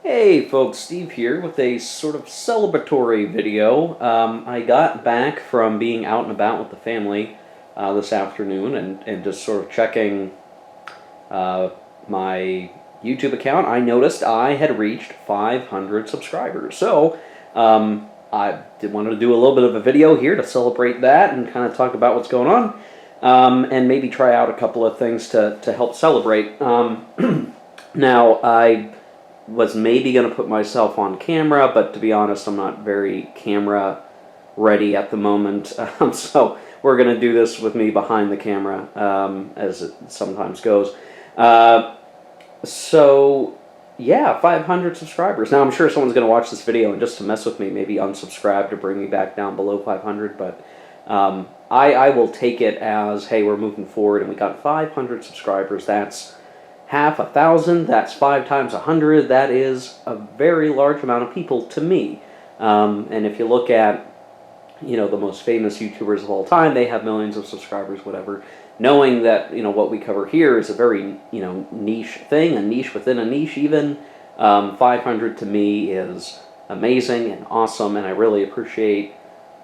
Hey folks, Steve here with a sort of celebratory video. I got back from being out and about with the family this afternoon and just sort of checking my YouTube account. I noticed I had reached 500 subscribers. So wanted to do a little bit of a video here to celebrate that and kind of talk about what's going on and maybe try out a couple of things to help celebrate. Now, I was maybe going to put myself on camera, but to be honest, I'm not very camera ready at the moment. So we're going to do this with me behind the camera, as it sometimes goes. So yeah, 500 subscribers. Now I'm sure someone's going to watch this video and just to mess with me, maybe unsubscribe to bring me back down below 500, but I will take it as, hey, we're moving forward and we got 500 subscribers. That's half 1,000, that's 5 times 100, that is a very large amount of people to me. And if you look at, the most famous YouTubers of all time, they have millions of subscribers, whatever. Knowing that, what we cover here is a very, niche thing, a niche within a niche even, 500 to me is amazing and awesome, and I really appreciate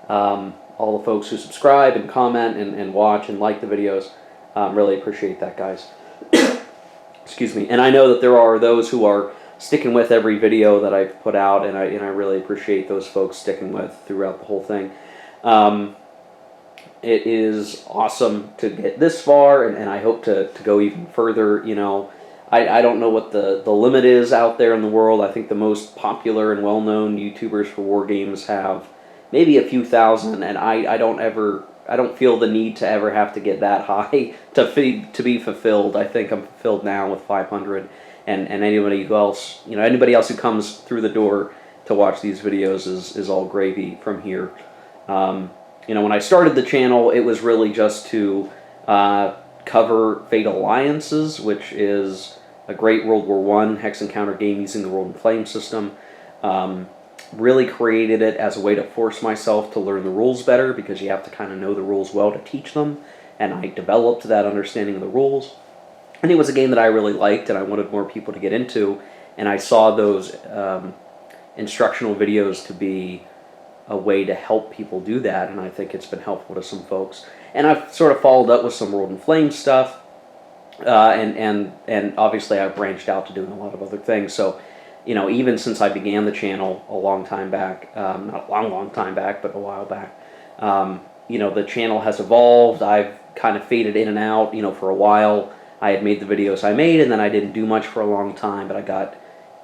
all the folks who subscribe and comment and watch and like the videos. Really appreciate that, guys. Excuse me. And I know that there are those who are sticking with every video that I've put out, and I really appreciate those folks sticking with throughout the whole thing. It is awesome to get this far, and I hope to go even further. I don't know what the limit is out there in the world. I think the most popular and well-known YouTubers for war games have maybe a few thousand, and I don't feel the need to ever have to get that high to be fulfilled. I think I'm fulfilled now with 500, and anybody else, anybody else who comes through the door to watch these videos is all gravy from here. When I started the channel, it was really just to cover Fate Alliances, which is a great World War I hex encounter game using the World in Flame system. Really created it as a way to force myself to learn the rules better, because you have to kind of know the rules well to teach them, and I developed that understanding of the rules. And it was a game that I really liked and I wanted more people to get into, and I saw those instructional videos to be a way to help people do that, and I think it's been helpful to some folks. And I've sort of followed up with some World in Flame stuff, and obviously I've branched out to doing a lot of other things. So even since I began the channel a long time back, not a long time back, but a while back, the channel has evolved. I've kind of faded in and out. For a while I had made the videos I made, and then I didn't do much for a long time, but I got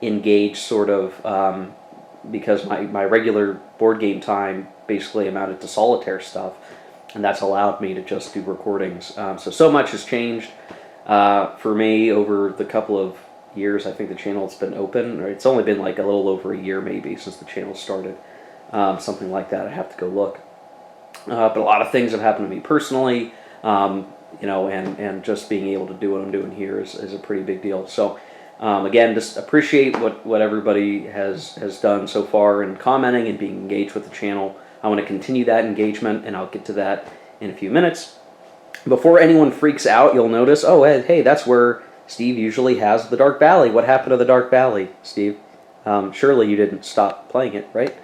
engaged sort of because my regular board game time basically amounted to solitaire stuff, and that's allowed me to just do recordings. So much has changed for me over the couple of years. I think the channel's been open, or it's only been like a little over a year maybe since the channel started, something like that. I have to go look, but a lot of things have happened to me personally, and just being able to do what I'm doing here is a pretty big deal. So again, just appreciate what everybody has done so far and commenting and being engaged with the channel. I want to continue that engagement, and I'll get to that in a few minutes. Before anyone freaks out, you'll notice, oh hey, that's where Steve usually has the Dark Valley. What happened to the Dark Valley, Steve? Surely you didn't stop playing it, right?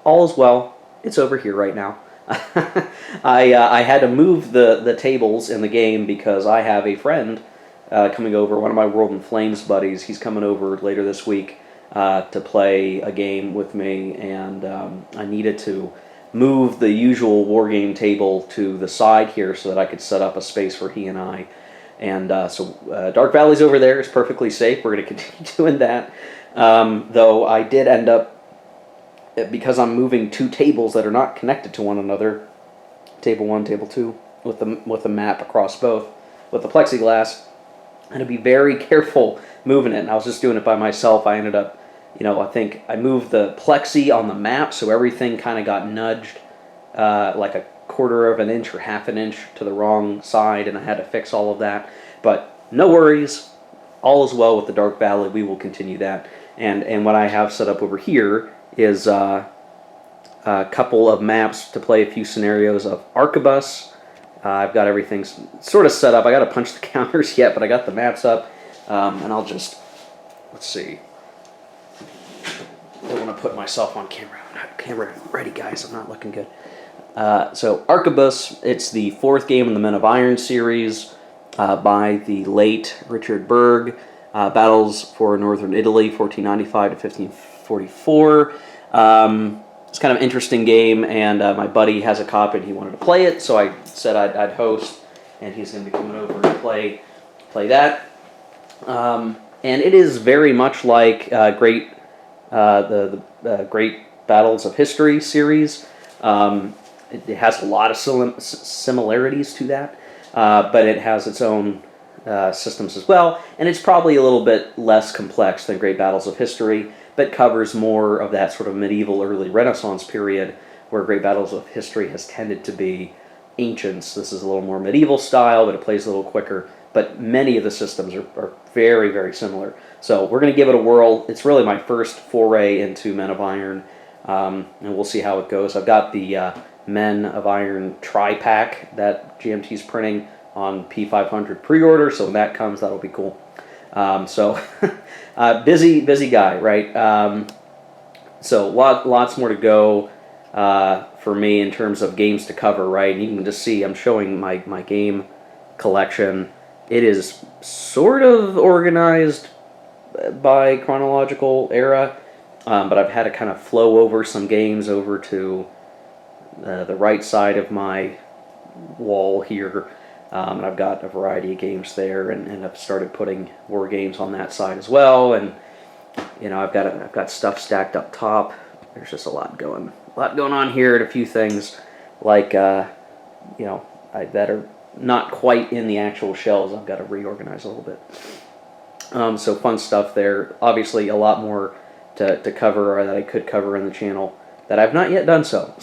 All is well. It's over here right now. I had to move the tables in the game because I have a friend coming over, one of my World in Flames buddies. He's coming over later this week to play a game with me, and I needed to move the usual war game table to the side here so that I could set up a space for he and I. And so Dark Valley's over there. It's perfectly safe. We're going to continue doing that. Though I did end up, because I'm moving two tables that are not connected to one another, table 1, table 2, with the map across both, with the plexiglass, I had to be very careful moving it. And I was just doing it by myself. I ended up, I think I moved the plexi on the map, so everything kind of got nudged like a quarter of an inch or half an inch to the wrong side, and I had to fix all of that. But no worries, all is well with the Dark Valley. We will continue that. And what I have set up over here is a couple of maps to play a few scenarios of Arquebus. I've got everything sort of set up. I got to punch the counters yet, but I got the maps up, and I'll just, let's see. don't want to put myself on camera. I'm not camera ready, guys. I'm not looking good. So Arquebus, it's the 4th game in the Men of Iron series by the late Richard Berg. Battles for Northern Italy, 1495 to 1544. It's kind of an interesting game, and my buddy has a copy and he wanted to play it, so I said I'd host, and he's going to be coming over to play that. And it is very much like the Great Battles of History series. It has a lot of similarities to that, but it has its own systems as well, and it's probably a little bit less complex than Great Battles of History, but covers more of that sort of medieval, early Renaissance period, where Great Battles of History has tended to be ancients. This is a little more medieval style, but it plays a little quicker, but many of the systems are very, very similar. So we're going to give it a whirl. It's really my first foray into Men of Iron, and we'll see how it goes. I've got the Men of Iron tri-pack that GMT's printing on P500 pre-order, so when that comes, that'll be cool. Busy guy, right? So lots more to go for me in terms of games to cover, right? And you can just see I'm showing my game collection. It is sort of organized by chronological era, but I've had to kind of flow over some games over to the right side of my wall here. And I've got a variety of games there, and I've started putting war games on that side as well. And I've got stuff stacked up top. There's just a lot going on here, and a few things like that are not quite in the actual shelves. I've got to reorganize a little bit. So fun stuff there. Obviously, a lot more to cover, or that I could cover in the channel that I've not yet done so.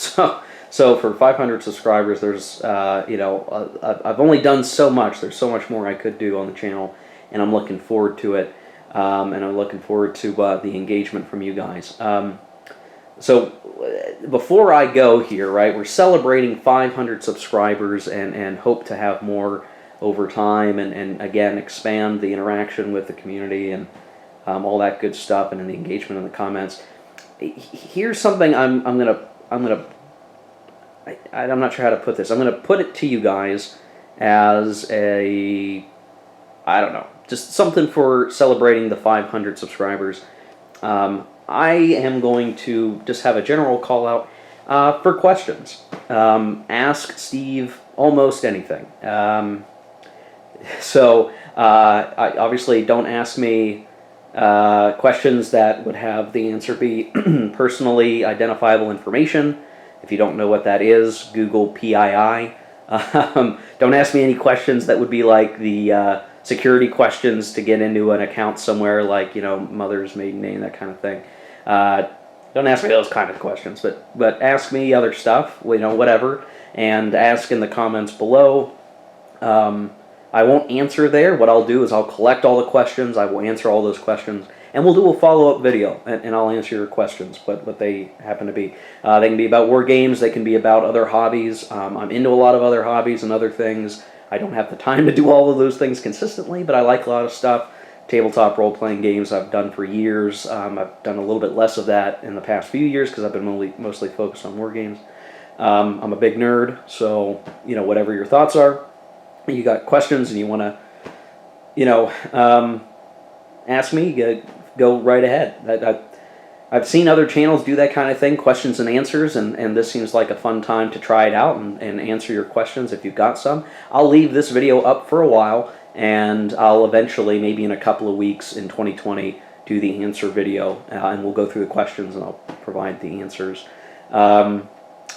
So for 500 subscribers, there's, I've only done so much. There's so much more I could do on the channel, and I'm looking forward to it. And I'm looking forward to the engagement from you guys. So before I go here, right, we're celebrating 500 subscribers and hope to have more over time, and again, expand the interaction with the community and all that good stuff, and in the engagement in the comments. Here's something I'm not sure how to put this. I'm going to put it to you guys as just something for celebrating the 500 subscribers. I am going to just have a general call out for questions. Ask Steve almost anything. I obviously don't ask me questions that would have the answer be personally identifiable information. If you don't know what that is, Google PII. Don't ask me any questions that would be like the security questions to get into an account somewhere, like mother's maiden name, that kind of thing. Don't ask me those kind of questions, but ask me other stuff, whatever, and ask in the comments below. I won't answer there. What I'll do is I'll collect all the questions. I will answer all those questions, and we'll do a follow-up video, and I'll answer your questions, what they happen to be. They can be about war games. They can be about other hobbies. I'm into a lot of other hobbies and other things. I don't have the time to do all of those things consistently, but I like a lot of stuff. Tabletop role-playing games I've done for years. I've done a little bit less of that in the past few years because I've been mostly focused on war games. I'm a big nerd, so whatever your thoughts are, you got questions and you want to, ask me, go right ahead. I've seen other channels do that kind of thing, questions and answers, and this seems like a fun time to try it out and answer your questions if you've got some. I'll leave this video up for a while, and I'll eventually, maybe in a couple of weeks in 2020, do the answer video, and we'll go through the questions and I'll provide the answers.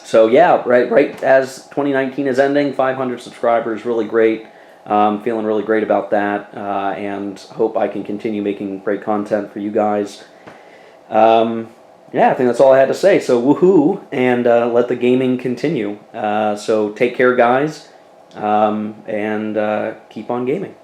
So yeah, right as 2019 is ending, 500 subscribers, really great. Feeling really great about that, and hope I can continue making great content for you guys. Yeah, I think that's all I had to say. So woohoo, and let the gaming continue. So take care, guys, and keep on gaming.